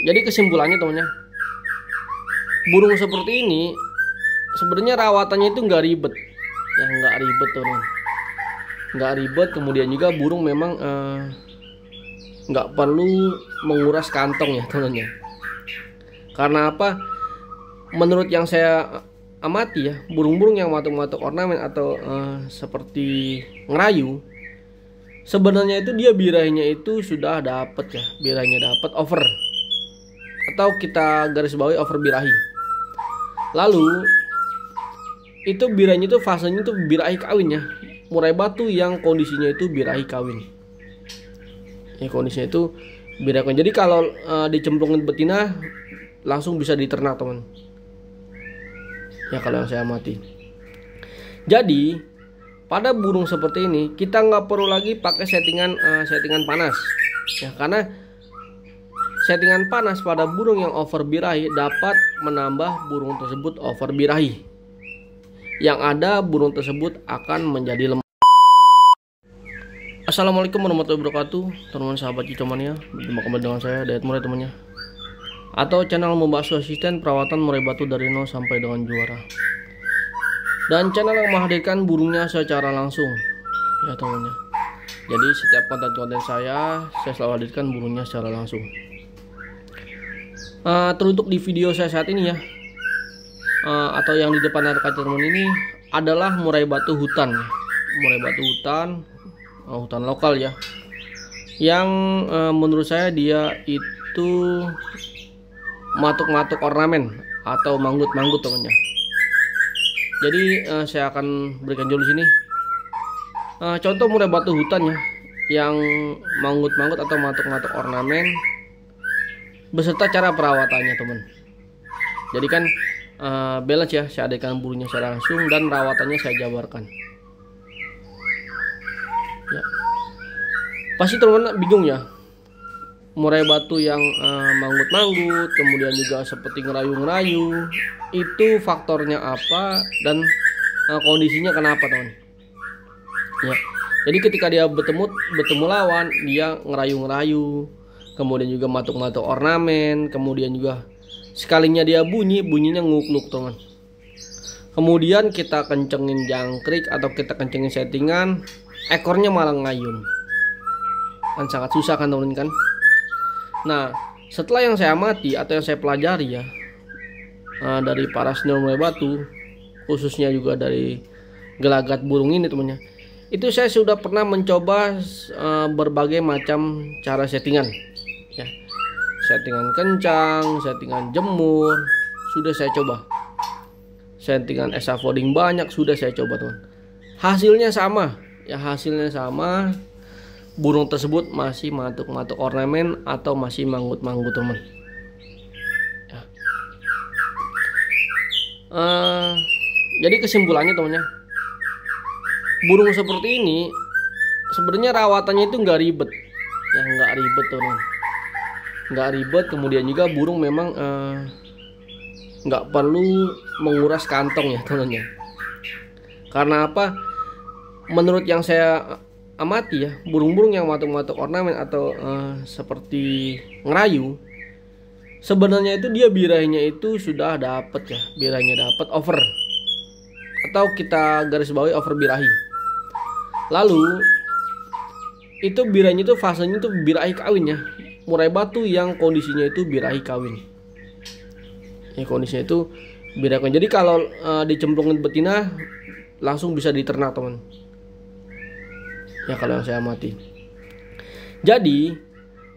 Jadi kesimpulannya temannya, burung seperti ini sebenarnya rawatannya itu nggak ribet, ya nggak ribet teman, nggak ribet. Kemudian juga burung memang nggak perlu menguras kantong ya teman-teman. Karena apa? Menurut yang saya amati ya, burung-burung yang matuk-matuk ornamen atau seperti ngerayu, sebenarnya itu dia birahinya itu sudah dapat ya, birahinya dapat over, atau kita garis bawahi over birahi. Lalu itu birahinya itu fasenya itu birahi kawin ya, murai batu yang kondisinya itu birahi kawin. Ya kondisinya itu birahi kawin. Jadi kalau dicemplungin betina langsung bisa diternak teman. Ya kalau yang saya amati. Jadi pada burung seperti ini kita nggak perlu lagi pakai settingan panas ya, karena settingan panas pada burung yang over birahi dapat menambah burung tersebut over birahi. Yang ada burung tersebut akan menjadi lemah. Assalamualaikum warahmatullahi wabarakatuh, teman-teman sahabat Cicomania. Berjumpa kembali dengan saya Dayat Murai temannya, atau channel membahas asisten perawatan murai batu dari nol sampai dengan juara, dan channel yang menghadirkan burungnya secara langsung ya temannya. Jadi setiap konten-konten saya selalu hadirkan burungnya secara langsung. Teruntuk di video saya saat ini ya, atau yang di depan layar kaca teman ini adalah murai batu hutan ya. Murai batu hutan, hutan lokal ya, yang menurut saya dia itu matuk-matuk ornamen atau manggut-manggut temannya. Jadi saya akan berikan dulu sini contoh murai batu hutan ya, yang manggut-manggut atau matuk-matuk ornamen beserta cara perawatannya teman. Jadi kan balance ya, saya adakan burungnya secara langsung dan rawatannya saya jabarkan ya. Pasti teman-teman bingung ya, murai batu yang manggut-manggut kemudian juga seperti ngerayu-ngerayu itu faktornya apa dan kondisinya kenapa teman ya. Jadi ketika dia bertemu lawan, dia ngerayu-ngerayu, kemudian juga matuk-matuk ornamen, kemudian juga sekalinya dia bunyinya nguk-nguk teman. Kemudian kita kencengin jangkrik atau kita kencengin settingan, ekornya malah ngayun, kan sangat susah kan teman kan. Nah, setelah yang saya amati atau yang saya pelajari ya, dari para senior murai batu, khususnya juga dari gelagat burung ini temannya, itu saya sudah pernah mencoba berbagai macam cara settingan ya. Settingan kencang, settingan jemur, sudah saya coba. Settingan esafoding banyak sudah saya coba teman. Hasilnya sama ya, hasilnya sama. Burung tersebut masih matuk-matuk ornamen atau masih manggut-manggut teman ya. Jadi kesimpulannya temannya, burung seperti ini sebenarnya rawatannya itu nggak ribet ya, nggak ribet teman, nggak ribet. Kemudian juga burung memang nggak perlu menguras kantong ya temannya. Karena apa? Menurut yang saya amati ya, burung-burung yang matuk-matuk ornamen atau seperti ngerayu, sebenarnya itu dia birahinya itu sudah dapat ya, birahinya dapat over, atau kita garis bawahi over birahi. Lalu itu birahinya itu fasenya itu birahi kawin ya, murai batu yang kondisinya itu birahi kawin. Ya kondisinya itu birahi kawin. Jadi kalau dicemplungin betina langsung bisa diternak teman. Ya kalau yang saya amati. Jadi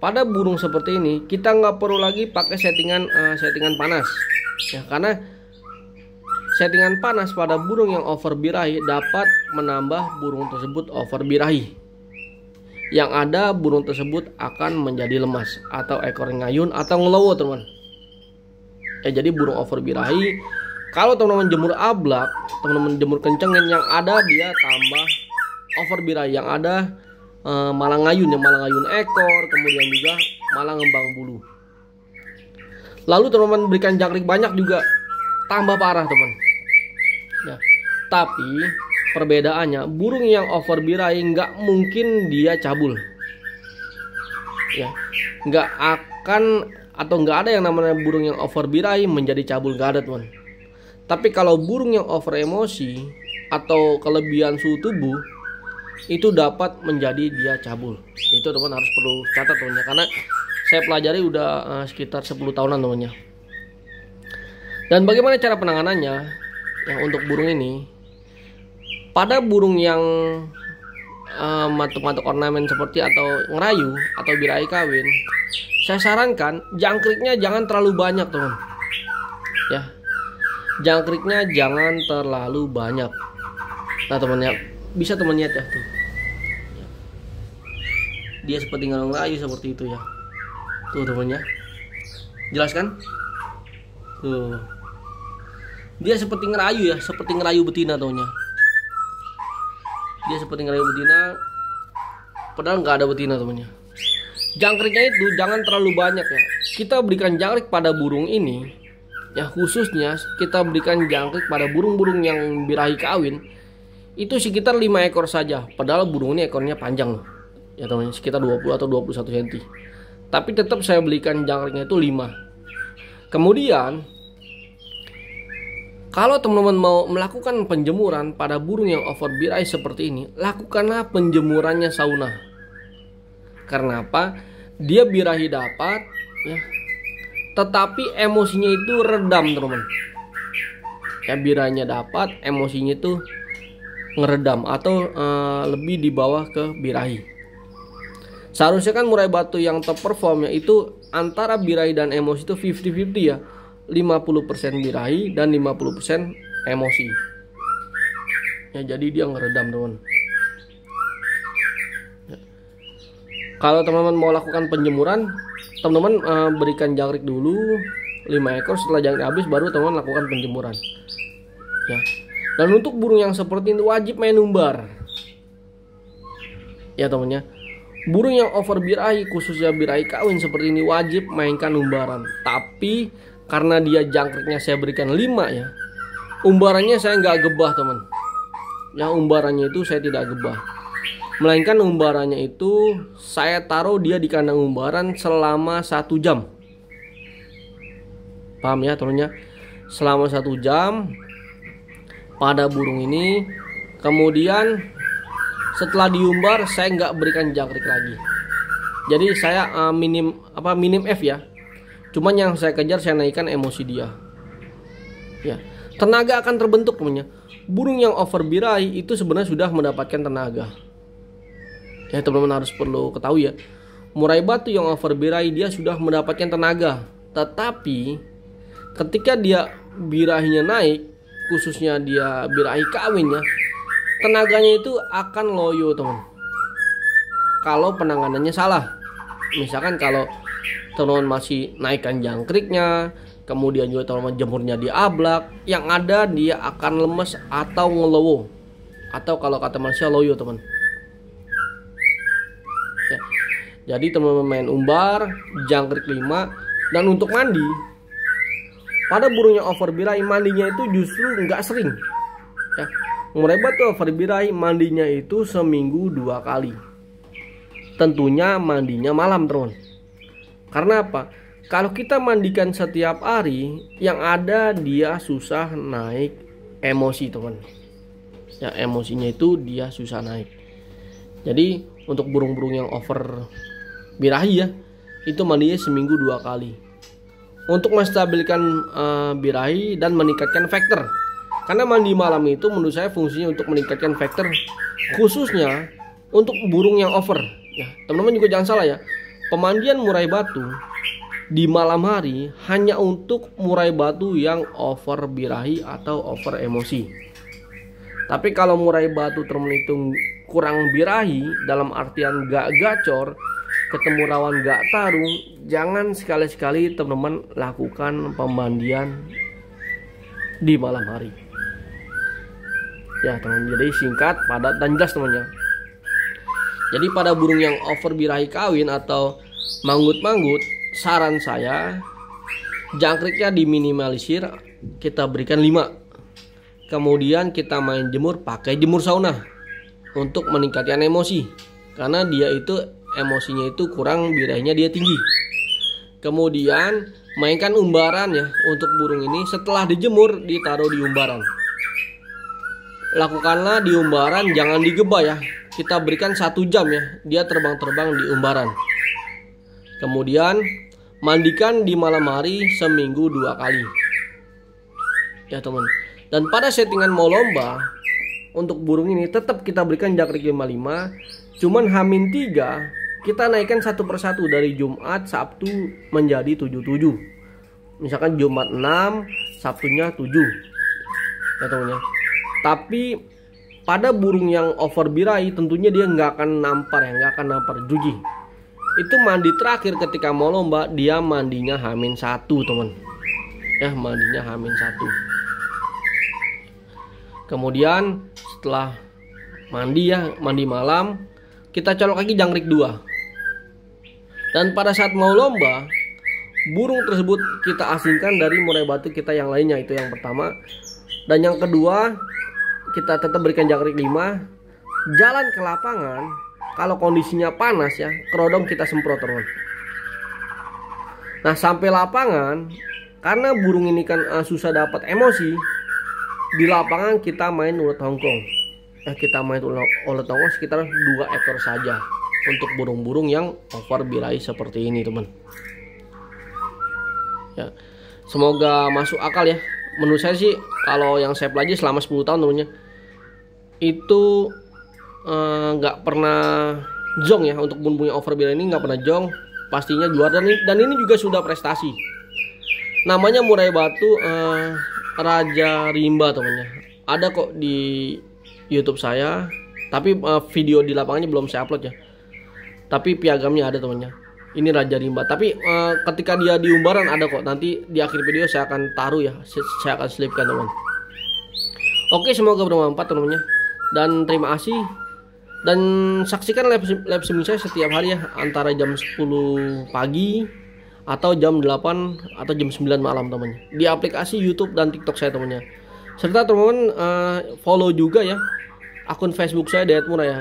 pada burung seperti ini kita nggak perlu lagi pakai settingan panas ya, karena settingan panas pada burung yang over birahi dapat menambah burung tersebut over birahi. Yang ada burung tersebut akan menjadi lemas atau ekor ngayun atau ngelowo teman. Jadi burung over birahi, kalau teman-teman jemur ablak, teman-teman jemur kencengin, yang ada dia tambah over birahi, yang ada malah ngayun ekor, kemudian juga malah ngembang bulu. Lalu teman-teman berikan jangkrik banyak juga tambah parah teman ya. Tapi perbedaannya, burung yang over birahi nggak mungkin dia cabul ya, nggak akan atau nggak ada yang namanya burung yang over birahi menjadi cabul, nggak ada teman. Tapi kalau burung yang over emosi atau kelebihan suhu tubuh itu dapat menjadi dia cabul. Itu teman harus perlu catat temannya, karena saya pelajari udah sekitar 10 tahunan temannya. Dan bagaimana cara penanganannya yang untuk burung ini? Pada burung yang matuk-matuk ornamen seperti atau ngerayu atau birahi kawin, saya sarankan jangkriknya jangan terlalu banyak teman ya, jangkriknya jangan terlalu banyak. Nah temannya bisa teman lihat ya tuh, dia seperti ngerayu seperti itu ya, tuh temannya, jelas kan? Tuh dia seperti ngerayu ya, seperti ngerayu betina temannya, dia seperti ngerayu betina padahal nggak ada betina temannya. Jangkriknya itu jangan terlalu banyak ya. Kita berikan jangkrik pada burung ini ya, khususnya kita berikan jangkrik pada burung-burung yang birahi kawin itu sekitar 5 ekor saja. Padahal burung ini ekornya panjang loh ya teman, sekitar 20 atau 21 cm. Tapi tetap saya belikan jangkriknya itu 5. Kemudian kalau teman-teman mau melakukan penjemuran pada burung yang over birahi seperti ini, lakukanlah penjemurannya sauna. Karena apa? Dia birahi dapat ya, tetapi emosinya itu redam teman-teman. Ya birahinya dapat, emosinya itu ngeredam atau lebih di bawah ke birahi. Seharusnya kan murai batu yang top perform ya itu antara birahi dan emosi itu 50-50 ya. 50% birahi dan 50% emosi. Ya jadi dia ngeredam teman. Kalau teman-teman mau lakukan penjemuran, teman-teman berikan jangkrik dulu 5 ekor. Setelah jangkrik habis baru teman-teman lakukan penjemuran ya. Dan untuk burung yang seperti ini wajib main umbar ya temannya. Burung yang over birahi, khususnya birahi kawin seperti ini, wajib mainkan umbaran. Tapi karena dia jangkriknya saya berikan 5 ya, umbarannya saya nggak gebah teman ya. Umbarannya itu saya tidak gebah, melainkan umbarannya itu saya taruh dia di kandang umbaran selama 1 jam. Paham ya temannya? Selama 1 jam pada burung ini. Kemudian setelah diumbar saya nggak berikan jangkrik lagi. Jadi saya minim F ya. Cuman yang saya kejar saya naikkan emosi dia ya. Tenaga akan terbentuk temannya. Burung yang over birahi itu sebenarnya sudah mendapatkan tenaga ya, teman-teman harus perlu ketahui ya. Murai batu yang over birahi dia sudah mendapatkan tenaga, tetapi ketika dia birahinya naik, khususnya dia birahi kawinnya, tenaganya itu akan loyo teman. Kalau penanganannya salah, misalkan kalau teman-teman masih naikkan jangkriknya, kemudian juga teman-teman jemurnya di ablak, yang ada dia akan lemes atau ngelowo, atau kalau kata manusia loyo teman. Jadi teman-teman main umbar, jangkrik 5. Dan untuk mandi, pada burung yang over birahi mandinya itu justru nggak sering ya. Murai batu over birahi mandinya itu seminggu 2 kali. Tentunya mandinya malam teman. Karena apa? Kalau kita mandikan setiap hari, yang ada dia susah naik emosi teman ya, emosinya itu dia susah naik. Jadi untuk burung-burung yang over birahi ya, itu mandinya seminggu 2 kali untuk menstabilkan birahi dan meningkatkan faktor. Karena mandi malam itu menurut saya fungsinya untuk meningkatkan faktor, khususnya untuk burung yang over ya. Teman-teman juga jangan salah ya, pemandian murai batu di malam hari hanya untuk murai batu yang over birahi atau over emosi. Tapi kalau murai batu teman itu kurang birahi, dalam artian gak gacor, ketemu rawan gak tarung, jangan sekali-sekali teman-teman lakukan pemandian di malam hari ya teman. Jadi singkat, padat, dan jelas temannya. Jadi pada burung yang over birahi kawin atau manggut-manggut, saran saya jangkriknya diminimalisir, kita berikan 5. Kemudian kita main jemur pakai jemur sauna untuk meningkatkan emosi, karena dia itu emosinya itu kurang, birahinya dia tinggi. Kemudian mainkan umbaran ya untuk burung ini. Setelah dijemur ditaruh di umbaran. Lakukanlah di umbaran, jangan digebah ya. Kita berikan 1 jam ya, dia terbang-terbang di umbaran. Kemudian mandikan di malam hari seminggu 2 kali ya teman. Dan pada settingan mau lomba, untuk burung ini tetap kita berikan jangkrik 55. Cuman H-3 kita naikkan satu persatu dari Jumat, Sabtu menjadi 77. Misalkan Jumat 6, Sabtunya 7 ya teman ya. Tapi pada burung yang over birahi tentunya dia nggak akan nampar ya, nggak akan nampar juji. Itu mandi terakhir ketika mau lomba, dia mandinya H-1 teman ya, mandinya H-1. Kemudian setelah mandi ya, mandi malam, kita colok lagi jangkrik 2. Dan pada saat mau lomba, burung tersebut kita asingkan dari murai batu kita yang lainnya. Itu yang pertama. Dan yang kedua, kita tetap berikan jangkrik 5. Jalan ke lapangan, kalau kondisinya panas ya, kerodong kita semprot teman. Nah sampai lapangan, karena burung ini kan susah dapat emosi, di lapangan kita main ulet Hongkong. Kita main ulet Hongkong sekitar 2 ekor saja untuk burung-burung yang over birahi seperti ini teman. Ya, semoga masuk akal ya. Menurut saya sih kalau yang saya pelajari selama 10 tahun temannya, itu nggak pernah jong ya. Untuk burung-burung yang over birahi ini nggak pernah jong, pastinya juara. Dan ini juga sudah prestasi. Namanya murai batu Raja Rimba temannya. Ada kok di YouTube saya, tapi video di lapangannya belum saya upload ya. Tapi piagamnya ada temannya. Ini Raja Rimba. Tapi ketika dia di umbaran ada kok. Nanti di akhir video saya akan taruh ya. Saya akan selipkan teman. Oke, semoga bermanfaat teman-temannya. Dan terima kasih. Dan saksikan live streaming saya setiap hari ya, antara jam 10 pagi atau jam 8 atau jam 9 malam temannya, di aplikasi YouTube dan TikTok saya temannya. Serta teman-teman follow juga ya akun Facebook saya Dayat Murah ya.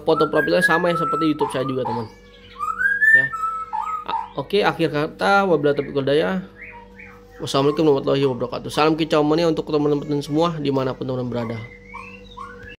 Foto profilnya sama ya seperti YouTube saya juga teman ya. Oke, akhir kata wabillahi taufiq wal hidayah. Wassalamualaikum warahmatullahi wabarakatuh. Salam kicau mania untuk teman-teman semua dimanapun teman-teman berada.